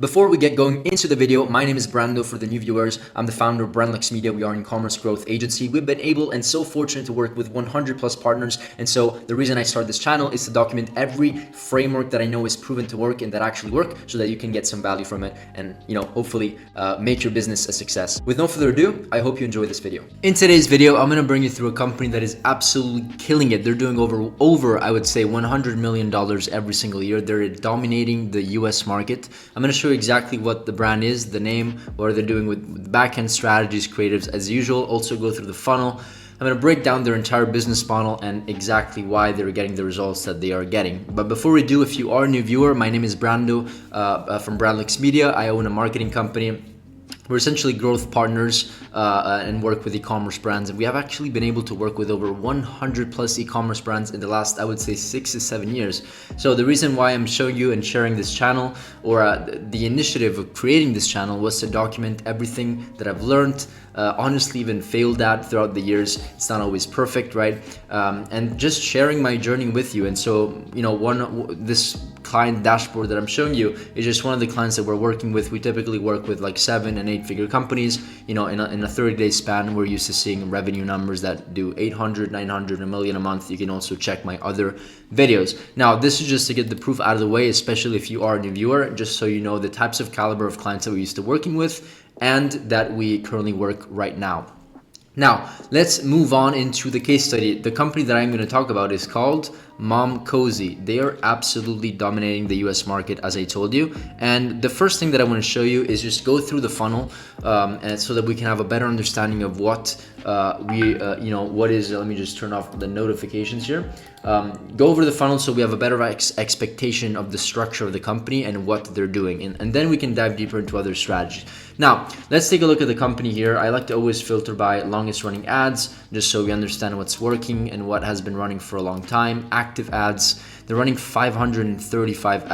Before we get going into the video, my name is Brando. For the new viewers, I'm the founder of Brandlux Media. We are an e-commerce growth agency. We've been able and so fortunate to work with 100 plus partners. And so the reason I started this channel is to document every framework that I know is proven to work and that actually work, so that you can get some value from it and, hopefully make your business a success. With no further ado, I hope you enjoy this video. In today's video, I'm going to bring you through a company that is absolutely killing it. They're doing over I would say $100 million every single year. They're dominating the US market. I'm going to show you exactly what the brand is, the name, what they're doing with back-end strategies, creatives as usual. Also go through the funnel. I'm going to break down their entire business model and exactly why they're getting the results that they are getting. But before we do, if you are a new viewer, my name is Brando from Brandlux Media. I own a marketing company. We're essentially growth partners and work with e-commerce brands, and we have actually been able to work with over 100 plus e-commerce brands in the last, I would say, 6 to 7 years. So the reason why I'm showing you and sharing this channel, or the initiative of creating this channel, was to document everything that I've learned, honestly even failed at throughout the years. It's not always perfect, right? And just sharing my journey with you. And so, this client dashboard that I'm showing you is just one of the clients that we're working with. We typically work with like 7 and 8 figure companies. In a 30-day span, we're used to seeing revenue numbers that do 800, 900, a million a month. You can also check my other videos. Now, this is just to get the proof out of the way, especially if you are a new viewer, just so you know the types of caliber of clients that we're used to working with and that we currently work right now. Now, let's move on into the case study. The company that I'm going to talk about is called Mom Cozy. They are absolutely dominating the US market, as I told you. And the first thing that I want to show you is just go through the funnel, and so that we can have a better understanding of what what is. Let me just turn off the notifications here. Go over the funnel so we have a better expectation of the structure of the company and what they're doing, and then we can dive deeper into other strategies. Now, let's take a look at the company here. I like to always filter by longest running ads, just so we understand what's working and what has been running for a long time. Active ads, they're running 535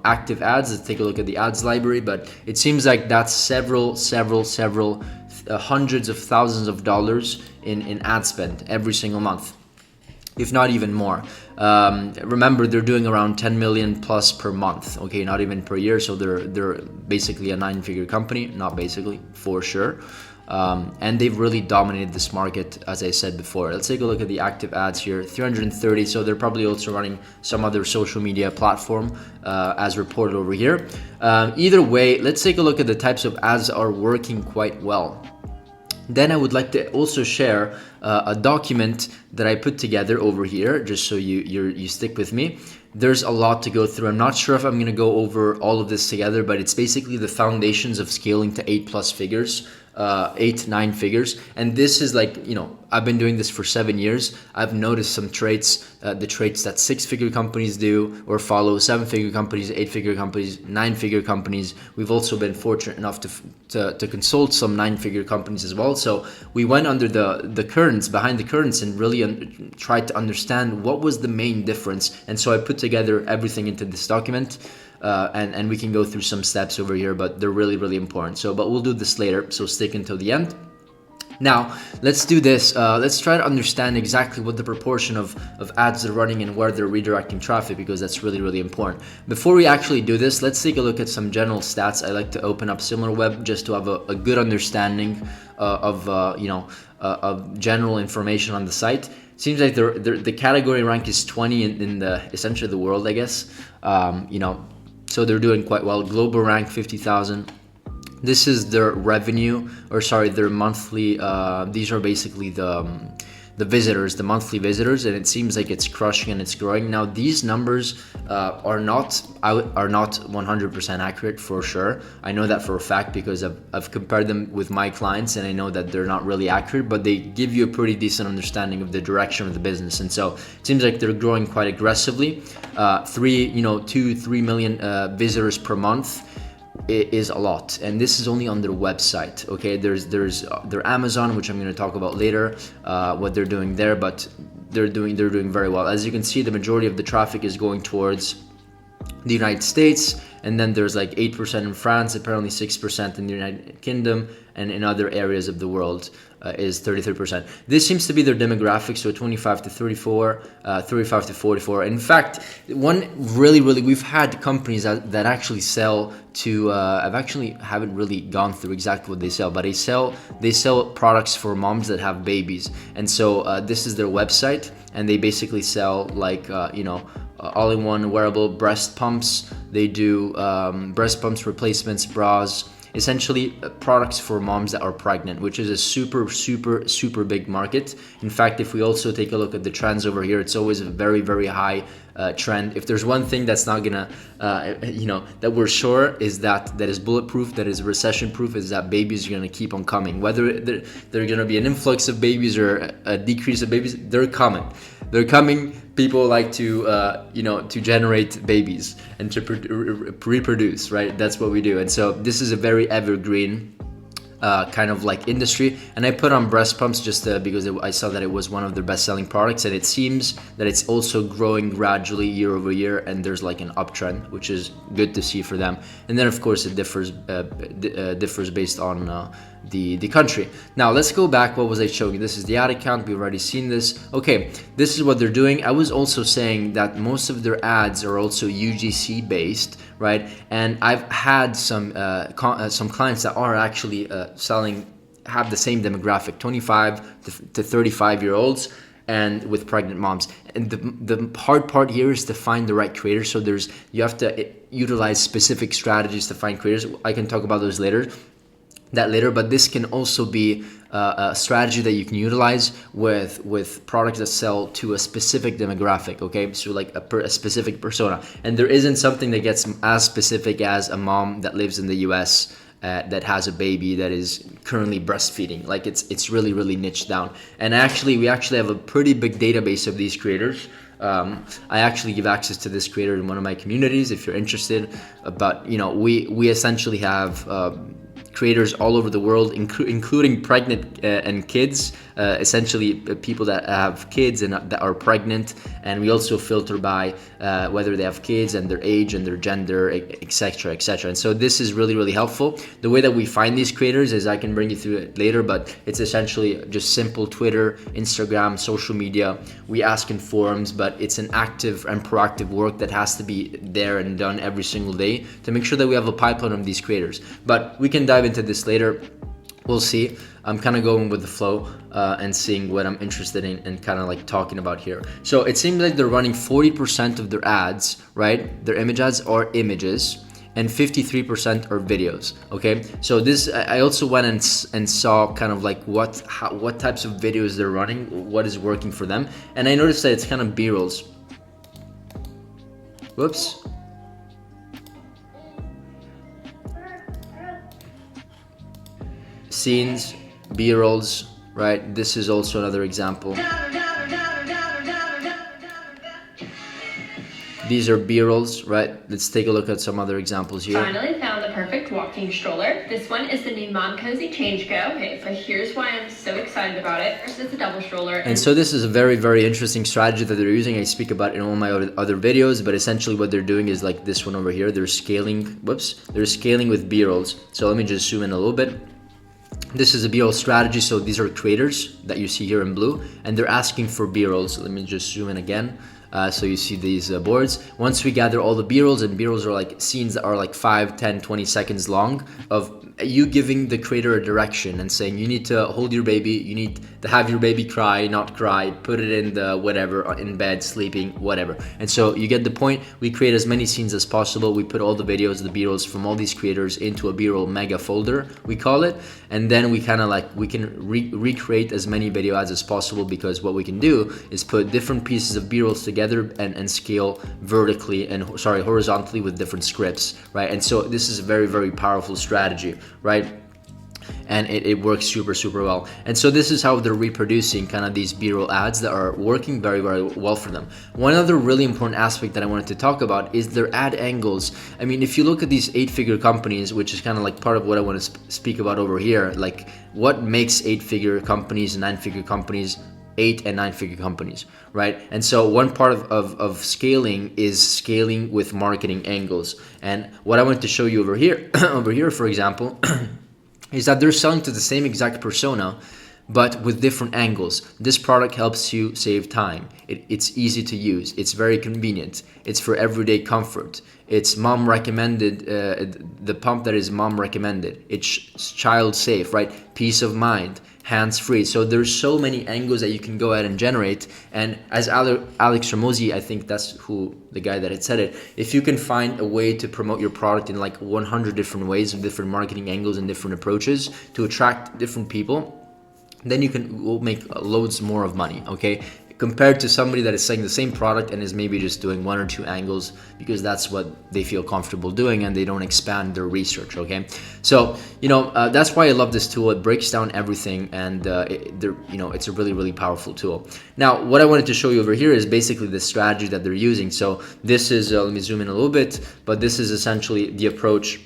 active ads. Let's take a look at the ads library, but it seems like that's several hundreds of thousands of dollars in ad spend every single month, if not even more. Remember, they're doing around 10 million plus per month, okay, not even per year. So they're basically a 9-figure company, not basically, for sure. And they've really dominated this market, as I said before. Let's take a look at the active ads here, 330. So they're probably also running some other social media platform, as reported over here. Either way, let's take a look at the types of ads that are working quite well. Then I would like to also share a document that I put together over here, just so you stick with me. There's a lot to go through. I'm not sure if I'm going to go over all of this together, but it's basically the foundations of scaling to 8+ figures. 8-9 figures. And this is like, I've been doing this for 7 years. I've noticed some traits, the traits that 6-figure companies do or follow, 7-figure companies, 8-figure companies, 9-figure companies. We've also been fortunate enough to consult some 9-figure companies as well. So we went under the currents, behind the currents, and really tried to understand what was the main difference. And so I put together everything into this document. And we can go through some steps over here, but they're really, really important. But we'll do this later, so stick until the end. Now, let's do this. Let's try to understand exactly what the proportion of ads they're running and where they're redirecting traffic, because that's really, really important. Before we actually do this, let's take a look at some general stats. I like to open up SimilarWeb just to have a good understanding of general information on the site. Seems like the category rank is 20 in the essentially the world, I guess. So they're doing quite well. Global rank 50,000. This is their revenue, their monthly. These are basically the visitors, the monthly visitors, and it seems like it's crushing and it's growing. Now, these numbers are not 100% accurate for sure. I know that for a fact because I've compared them with my clients, and I know that they're not really accurate, but they give you a pretty decent understanding of the direction of the business. And so it seems like they're growing quite aggressively. 2-3 million visitors per month is a lot, and this is only on their website. Okay, there's their Amazon, which I'm going to talk about later, what they're doing there, but they're doing very well. As you can see, the majority of the traffic is going towards the United States, and then there's like 8% in France, apparently 6% in the United Kingdom, and in other areas of the world is 33%. This seems to be their demographic, so 25 to 34, 35 to 44. In fact, we've had companies that actually sell to, haven't really gone through exactly what they sell, but they sell products for moms that have babies. And so this is their website, and they basically sell like, all-in-one wearable breast pumps. They do breast pumps, replacements, bras, essentially products for moms that are pregnant, which is a super big market. In fact, if we also take a look at the trends over here, it's always a very high trend. If there's one thing that's not gonna that we're sure is that is bulletproof, that is recession proof, is that babies are gonna keep on coming. Whether they're gonna be an influx of babies or a decrease of babies, they're coming. People like to generate babies and to reproduce, right? That's what we do. And so this is a very evergreen kind of like industry. And I put on breast pumps just because I saw that it was one of their best-selling products, and it seems that it's also growing gradually year over year, and there's like an uptrend, which is good to see for them. And then of course it differs based on the country. Now let's go back. What was I showing you? This is the ad account. We've already seen this. Okay, this is what they're doing. I was also saying that most of their ads are also UGC based, right? And I've had some clients that are actually have the same demographic, 25 to 35 year olds, and with pregnant moms. And the hard part here is to find the right creators. So you have to utilize specific strategies to find creators. I can talk about those later, but this can also be a strategy that you can utilize with products that sell to a specific demographic, okay? So like a specific persona. And there isn't something that gets as specific as a mom that lives in the US that has a baby that is currently breastfeeding. Like it's really niche down. And we actually have a pretty big database of these creators. I actually give access to this creator in one of my communities if you're interested. But we essentially have creators all over the world, including pregnant and kids, essentially people that have kids and that are pregnant. And we also filter by whether they have kids and their age and their gender, etc. And so this is really helpful. The way that we find these creators is, I can bring you through it later, but it's essentially just simple Twitter, Instagram, social media. We ask in forums, but it's an active and proactive work that has to be there and done every single day to make sure that we have a pipeline of these creators. But we can dive into this later. We'll see. I'm kind of going with the flow and seeing what I'm interested in and kind of like talking about here. So it seems like they're running 40% of their ads, right? Their image ads are images, and 53% are videos. Okay, so this I also went and saw kind of like what types of videos they're running, what is working for them, and I noticed that it's kind of B-rolls. Whoops. Scenes, B-rolls, right? This is also another example. These are B-rolls, right? Let's take a look at some other examples here. Finally found the perfect walking stroller. This one is the new Mom Cozy Change Go. Okay, so here's why I'm so excited about it. First, it's a double stroller. And so this is a very interesting strategy that they're using. I speak about it in all my other videos, but essentially what they're doing is like this one over here. They're scaling, they're scaling with B-rolls. So let me just zoom in a little bit. This is a B-roll strategy. So these are creators that you see here in blue, and they're asking for B-rolls. Let me just zoom in again. So you see these boards. Once we gather all the B-rolls, and B-rolls are like scenes that are like 5, 10, 20 seconds long of you giving the creator a direction and saying you need to hold your baby, you need to have your baby cry, not cry, put it in the whatever, in bed, sleeping, whatever. And so you get the point. We create as many scenes as possible. We put all the videos, the B-rolls from all these creators into a B-roll mega folder, we call it. And then we kind of like, we can recreate as many video ads as possible, because what we can do is put different pieces of B-rolls together and scale horizontally with different scripts, right? And so this is a very powerful strategy, right? And it works super well. And so this is how they're reproducing kind of these B-roll ads that are working very well for them. One other really important aspect that I wanted to talk about is their ad angles. I mean, if you look at these 8-figure companies, which is kind of like part of what I want to speak about over here, like what makes 8-figure companies and 9-figure companies 8 and 9 figure companies, right? And so one part of scaling is scaling with marketing angles. And what I wanted to show you over here, over here, for example, is that they're selling to the same exact persona, but with different angles. This product helps you save time. It's easy to use. It's very convenient. It's for everyday comfort. It's mom recommended, the pump that is mom recommended. It's child safe, right? Peace of mind, hands free. So there's so many angles that you can go ahead and generate. And as Alex Ramosi, I think that's the guy that had said it, if you can find a way to promote your product in like 100 different ways with different marketing angles and different approaches to attract different people, then will make loads more of money, okay? Compared to somebody that is selling the same product and is maybe just doing 1 or 2 angles because that's what they feel comfortable doing and they don't expand their research, okay? So, that's why I love this tool. It breaks down everything, and it's a really, really powerful tool. Now, what I wanted to show you over here is basically the strategy that they're using. So this is, let me zoom in a little bit, but this is essentially the approach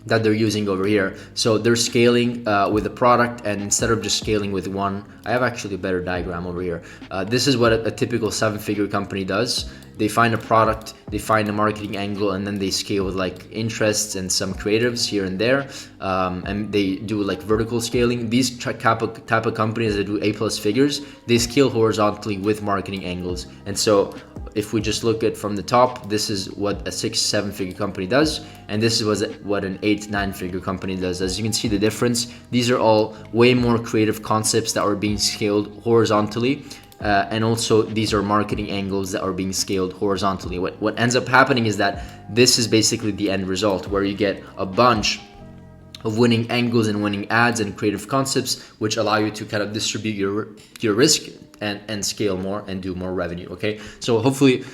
that they're using over here. So they're scaling with a product, and instead of just scaling with one, I have actually a better diagram over here. This is what a typical 7-figure company does. They find a product, they find a marketing angle, and then they scale with like interests and some creatives here and there, and they do like vertical scaling. These type of companies that do A+ figures, they scale horizontally with marketing angles. And so if we just look at from the top, this is what a 6-7 figure company does, and this is what an 8-9 figure company does. As you can see the difference, these are all way more creative concepts that are being scaled horizontally, and also these are marketing angles that are being scaled horizontally. What ends up happening is that this is basically the end result, where you get a bunch of winning angles and winning ads and creative concepts, which allow you to kind of distribute your risk and scale more and do more revenue, okay? So hopefully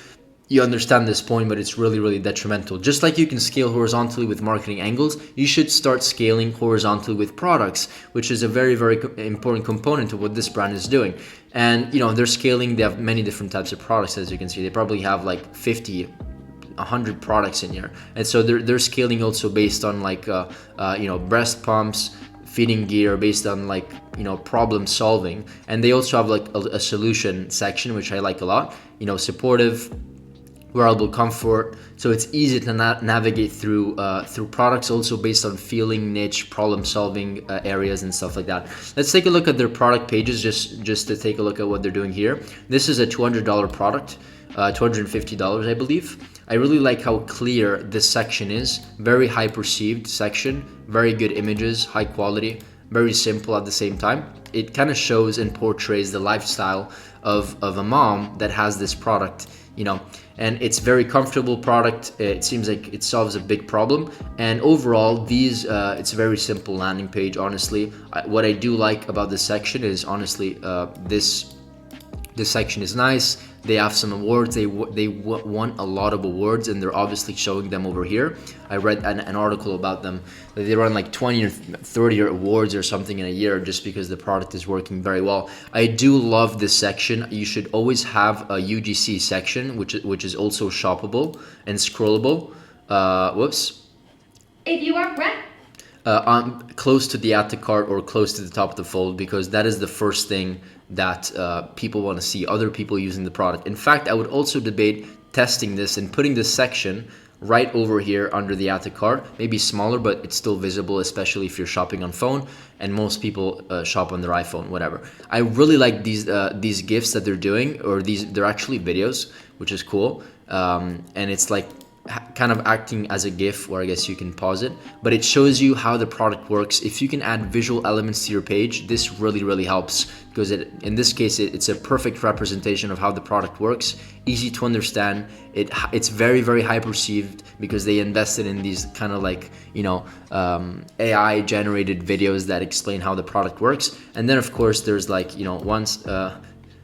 you understand this point, but it's really, really detrimental. Just like you can scale horizontally with marketing angles, you should start scaling horizontally with products, which is a very, very important component of what this brand is doing. And, they're scaling, they have many different types of products, as you can see. They probably have like 50, 100 products in here. And so they're scaling also based on like, breast pumps, feeding gear, based on like, problem solving. And they also have like a solution section, which I like a lot, supportive, wearable comfort. So it's easy to navigate through products also based on feeling, niche, problem solving areas and stuff like that. Let's take a look at their product pages just to take a look at what they're doing here. This is a $200 product, $250 I believe. I really like how clear this section is. Very high perceived section, very good images, high quality, very simple at the same time. It kind of shows and portrays the lifestyle of a mom that has this product, and it's very comfortable product. It seems like it solves a big problem, and overall it's a very simple landing page. Honestly, what I do like about this section is honestly this section is nice. They have some awards. They won a lot of awards, and they're obviously showing them over here. I read an article about them. They run like 20 or 30 awards or something in a year just because the product is working very well. I do love this section. You should always have a UGC section, which is also shoppable and scrollable. If you are ready. Close to the add to cart or close to the top of the fold, because that is the first thing that people want to see, other people using the product. In fact, I would also debate testing this and putting this section right over here under the add to cart, maybe smaller, but it's still visible, especially if you're shopping on phone, and most people shop on their iPhone, whatever. I really like these GIFs that they're doing, or they're actually videos, which is cool, and it's like kind of acting as a GIF, or I guess you can pause it, but it shows you how the product works. If you can add visual elements to your page, this really, really helps, because in this case, it's a perfect representation of how the product works, easy to understand. It's very, very high perceived because they invested in these kind of like, AI generated videos that explain how the product works. And then of course, there's like, once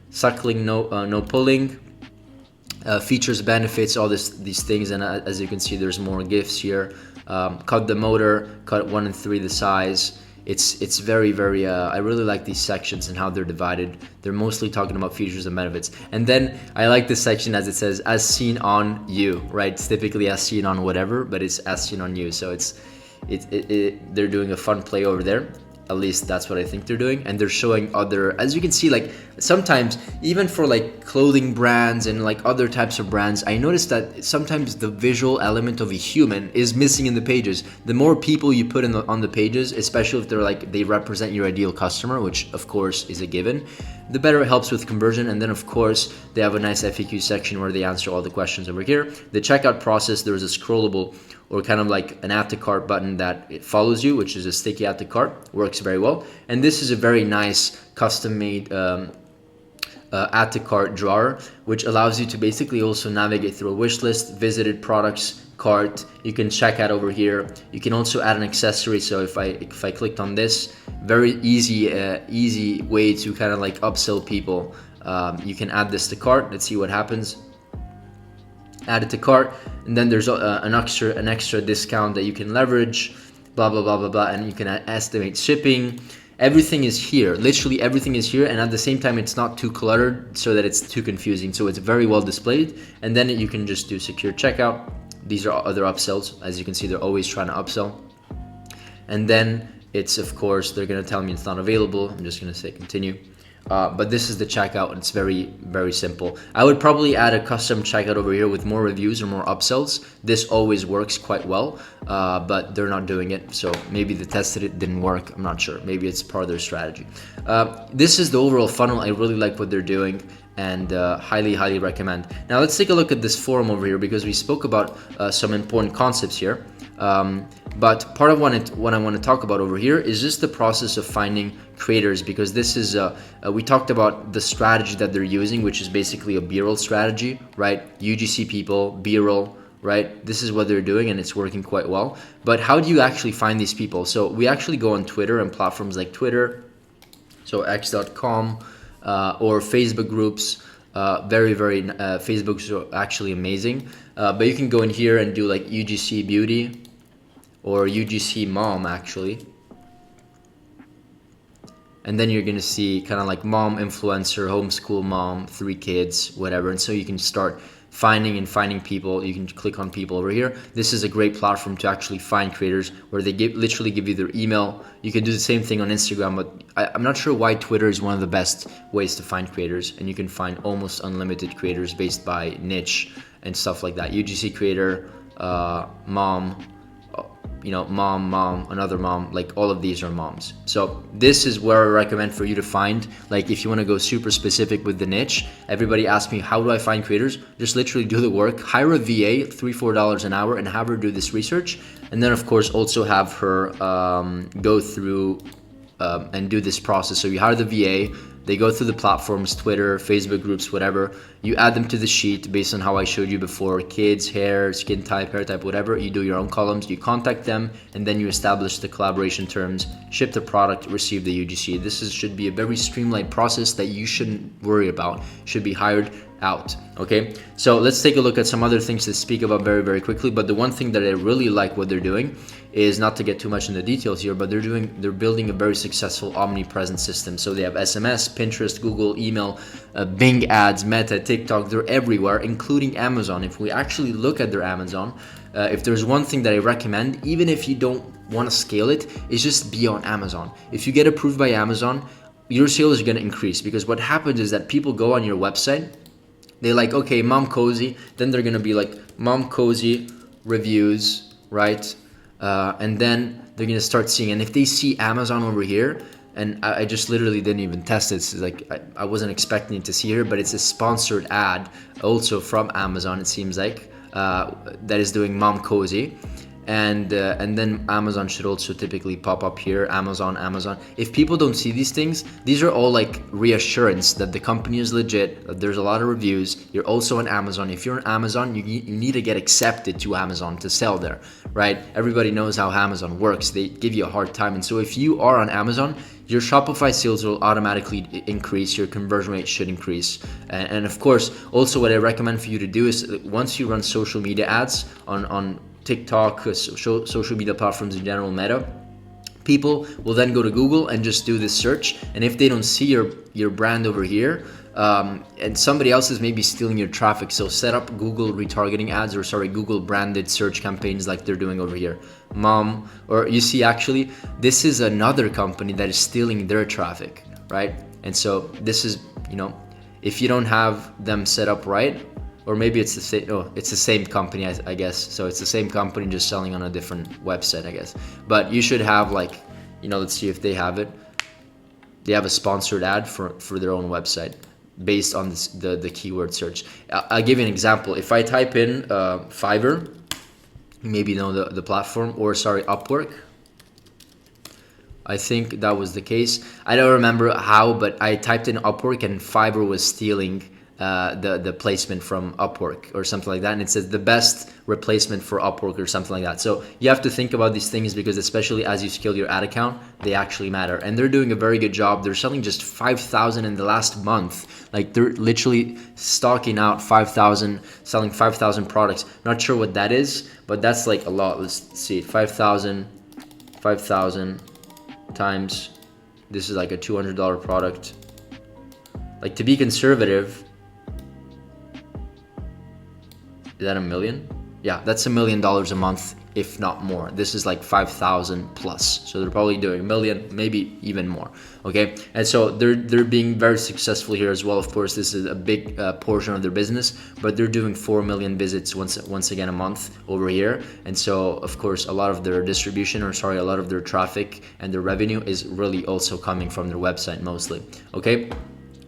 suckling, no pulling, features, benefits, all these things, and as you can see, there's more GIFs here. Cut the motor, cut 1 and 3 the size. It's very, very. I really like these sections and how they're divided. They're mostly talking about features and benefits. And then I like this section as it says, "as seen on you," right? It's typically as seen on whatever, but it's as seen on you. So they're doing a fun play over there. At least that's what I think they're doing. And they're showing other, as you can see, like sometimes even for like clothing brands and like other types of brands, I noticed that sometimes the visual element of a human is missing in the pages. The more people you put on the pages, especially if they're like, they represent your ideal customer, which of course is a given, the better it helps with conversion. And then of course they have a nice FAQ section where they answer all the questions over here. The checkout process, there's a scrollable or kind of like an add to cart button that it follows you, which is a sticky add to cart, works very well. And this is a very nice custom made add to cart drawer, which allows you to basically also navigate through a wish list, visited products, cart. You can check out over here. You can also add an accessory. So if I clicked on this, very easy way to kind of like upsell people. You can add this to cart. Let's see what happens. Add it to cart, and then there's an extra discount that you can leverage, blah blah blah blah blah, and you can estimate shipping. Everything is here, literally everything is here, and at the same time it's not too cluttered so that it's too confusing. So it's very well displayed, and then you can just do secure checkout. These are other upsells. As you can see, they're always trying to upsell. And then it's, of course, they're gonna tell me it's not available. I'm just gonna say continue. But this is the checkout, and it's very, very simple. I would probably add a custom checkout over here with more reviews or more upsells. This always works quite well, but they're not doing it. So maybe they tested it, didn't work. I'm not sure. Maybe it's part of their strategy. This is the overall funnel. I really like what they're doing, and highly recommend. Now let's take a look at this forum over here, because we spoke about some important concepts here. But part of what I want to talk about over here is just the process of finding creators, because this is we talked about the strategy that they're using, which is basically a B-roll strategy, right? UGC people, B-roll, right? This is what they're doing, and it's working quite well. But how do you actually find these people? So we actually go on Twitter and platforms like Twitter, so x.com, or Facebook groups. Very Facebook's actually amazing. But you can go in here and do like UGC beauty or UGC mom actually, and then you're gonna see kind of like mom influencer, homeschool mom, 3 kids, whatever. And so you can start finding people. You can click on people over here. This is a great platform to actually find creators, where they literally give you their email. You can do the same thing on Instagram, but I'm not sure why Twitter is one of the best ways to find creators, and you can find almost unlimited creators based by niche and stuff like that. UGC creator, mom, mom, another mom, like all of these are moms. So this is where I recommend for you to find, like if you want to go super specific with the niche. Everybody asks me, how do I find creators? Just literally do the work, hire a VA, $3-4 an hour, and have her do this research. And then of course also have her go through and do this process. So you hire the VA, they go through the platforms, Twitter, Facebook groups, whatever. You add them to the sheet based on how I showed you before: kids, hair, skin type, hair type, whatever. You do your own columns, you contact them, and then you establish the collaboration terms, ship the product, receive the UGC. This should be a very streamlined process that you shouldn't worry about. Should be hired out. Okay, so let's take a look at some other things to speak about very quickly. But the one thing that I really like what they're doing is, not to get too much in the details here, but they're building a very successful omnipresent system. So they have SMS, Pinterest, Google, email, Bing ads, Meta, TikTok. They're everywhere, including Amazon. If we actually look at their Amazon, if there's one thing that I recommend, even if you don't want to scale it, is just be on Amazon. If you get approved by Amazon, your sales are going to increase, because what happens is that people go on your website, they like, okay, Mom Cozy, then they're going to be like Mom Cozy reviews, right? And then they're going to start seeing, and if they see Amazon over here, and I just literally didn't even test it. It's like I wasn't expecting to see here, but it's a sponsored ad also from Amazon, it seems like, that is doing Mom Cozy. And then Amazon should also typically pop up here, Amazon. If people don't see these things, these are all like reassurance that the company is legit, that there's a lot of reviews. You're also on Amazon. If you're on Amazon, you need to get accepted to Amazon to sell there, right? Everybody knows how Amazon works. They give you a hard time. And so if you are on Amazon, your Shopify sales will automatically increase, your conversion rate should increase. And of course, also what I recommend for you to do is, once you run social media ads on TikTok, social media platforms in general, Meta, people will then go to Google and just do this search. And if they don't see your brand over here, and somebody else is maybe stealing your traffic. So set up Google retargeting ads, or sorry, Google branded search campaigns like they're doing over here. Mom, or you see, actually, this is another company that is stealing their traffic, right? And so this is, if you don't have them set up right, or maybe it's the same, it's the same company, I guess. So it's the same company just selling on a different website, I guess. But you should have let's see if they have it. They have a sponsored ad for their own website based on the keyword search. I'll give you an example. If I type in Fiverr, maybe the platform, or sorry, Upwork. I think that was the case. I don't remember how, but I typed in Upwork and Fiverr was stealing the placement from Upwork or something like that, and it says the best replacement for Upwork or something like that. So you have to think about these things, because especially as you scale your ad account, they actually matter. And they're doing a very good job. They're selling just 5,000 in the last month. Like, they're literally stocking out 5,000, selling 5,000 products. Not sure what that is, but that's like a lot. Let's see, 5,000 times, this is like a $200 product. Like, to be conservative, is that $1 million? Yeah, that's $1 million a month, if not more. This is like 5,000 plus. So they're probably doing $1 million, maybe even more. Okay, and so they're being very successful here as well. Of course, this is a big portion of their business, but they're doing 4 million visits once again a month over here. And so, of course, a lot of their distribution, a lot of their traffic and their revenue is really also coming from their website mostly. Okay.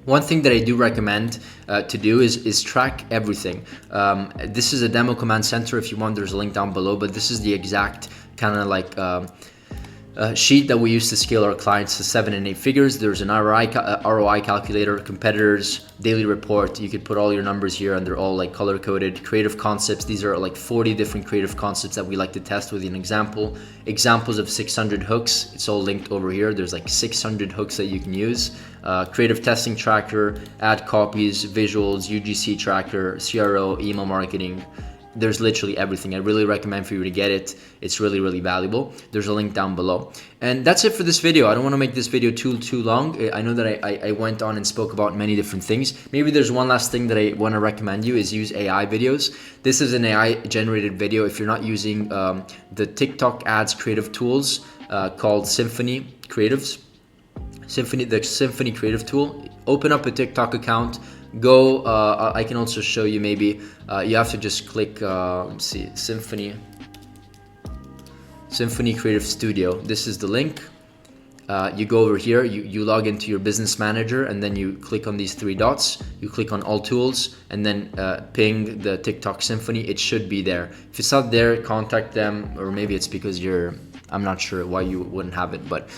One thing that I do recommend to do is track everything. This is a demo command center. If you want, there's a link down below, but this is the exact kind of like sheet that we use to scale our clients to 7 and 8 figures. There's an ROI calculator, competitors, daily report. You could put all your numbers here, and they're all like color coded. Creative concepts. These are like 40 different creative concepts that we like to test with an example. Examples of 600 hooks. It's all linked over here. There's like 600 hooks that you can use. Creative testing tracker, ad copies, visuals, UGC tracker, CRO, email marketing. There's literally everything. I really recommend for you to get it. It's really, really valuable. There's a link down below. And that's it for this video. I don't want to make this video too long. I know that I went on and spoke about many different things. Maybe there's one last thing that I want to recommend you is use AI videos. This is an AI generated video. If you're not using the TikTok ads creative tools called Symphony Creatives, the Symphony Creative tool, open up a TikTok account. Go, I can also show you maybe, you have to just click, let's see, Symphony Creative Studio. This is the link. You go over here, you log into your business manager, and then you click on these 3 dots. You click on all tools, and then ping the TikTok Symphony. It should be there. If it's not there, contact them, or maybe it's because I'm not sure why you wouldn't have it, but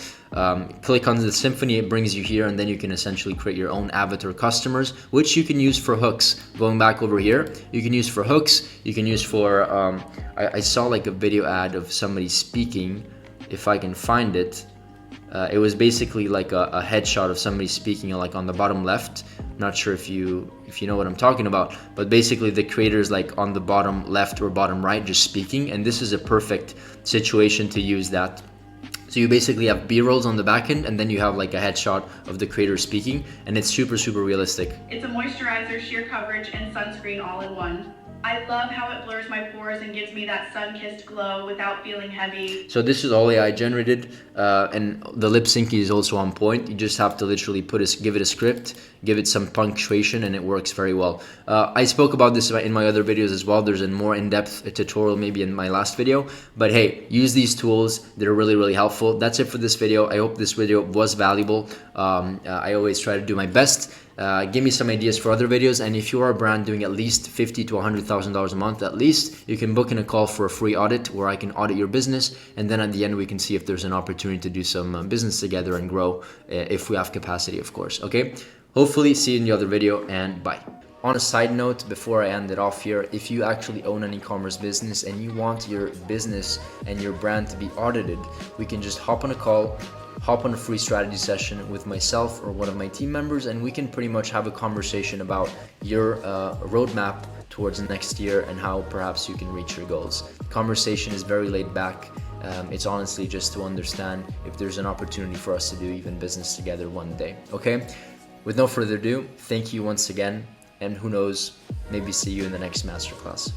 click on the Symphony, it brings you here, and then you can essentially create your own avatar customers, which you can use for hooks. Going back over here, you can use for hooks, you can use for, I saw like a video ad of somebody speaking, if I can find it. It was basically like a headshot of somebody speaking, like on the bottom left. Not sure if you know what I'm talking about, but basically the creator is like on the bottom left or bottom right just speaking, and this is a perfect situation to use that. So you basically have B-rolls on the back end, and then you have like a headshot of the creator speaking, and it's super realistic. It's a moisturizer, sheer coverage, and sunscreen all in one. I love how it blurs my pores and gives me that sun-kissed glow without feeling heavy. So this is all AI generated, and the lip syncing is also on point. You just have to literally give it a script, give it some punctuation, and it works very well. I spoke about this in my other videos as well. There's a more in-depth tutorial maybe in my last video, but hey, use these tools. They're really helpful. That's it for this video. I hope this video was valuable. I always try to do my best. Give me some ideas for other videos, and if you are a brand doing at least $50,000 to $100,000 a month at least, you can book in a call for a free audit where I can audit your business, and then at the end we can see if there's an opportunity to do some business together and grow if we have capacity, of course. Okay, hopefully see you in the other video, and bye. On a side note, before I end it off here, if you actually own an e-commerce business and you want your business and your brand to be audited, we can just hop on a call, hop on a free strategy session with myself or one of my team members, and we can pretty much have a conversation about your roadmap towards next year and how perhaps you can reach your goals. The conversation is very laid back. It's honestly just to understand if there's an opportunity for us to do even business together one day. Okay? With no further ado, thank you once again, and who knows, maybe see you in the next masterclass.